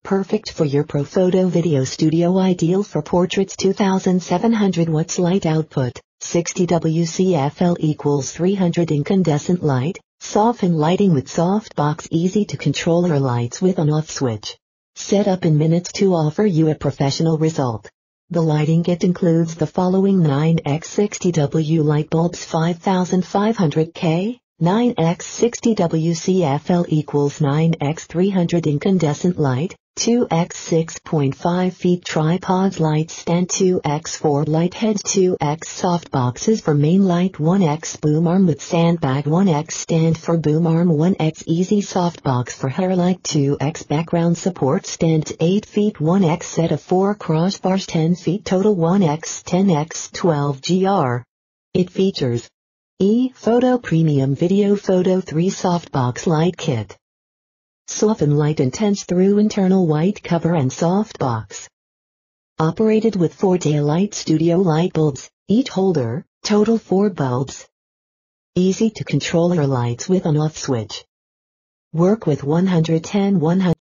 Perfect for your ProPhoto video studio. Ideal for portraits. 2700 watts light output. 60 WCFL equals 300 incandescent light. Soften lighting with softbox. Easy to control your lights with on-off switch. Set up in minutes to offer you a professional result. The lighting kit includes the following: 9x60W light bulbs 5500K, 9x60 WCFL equals 9x300 incandescent light, 2x 6.5 feet tripods, light stand, 2x4 light heads, 2x softboxes for main light, 1x boom arm with sandbag, 1x stand for boom arm, 1x easy softbox for hair light, 2x background support stand, 8 feet, 1x set of 4 crossbars, 10 feet total, 1x 10x 12 GR. It features E-Photo Premium Video Photo 3 Softbox Light Kit. Soften light intense through internal white cover and softbox. Operated with 4 daylight studio light bulbs, each holder, total 4 bulbs. Easy to control your lights with on-off switch. Work with 110/100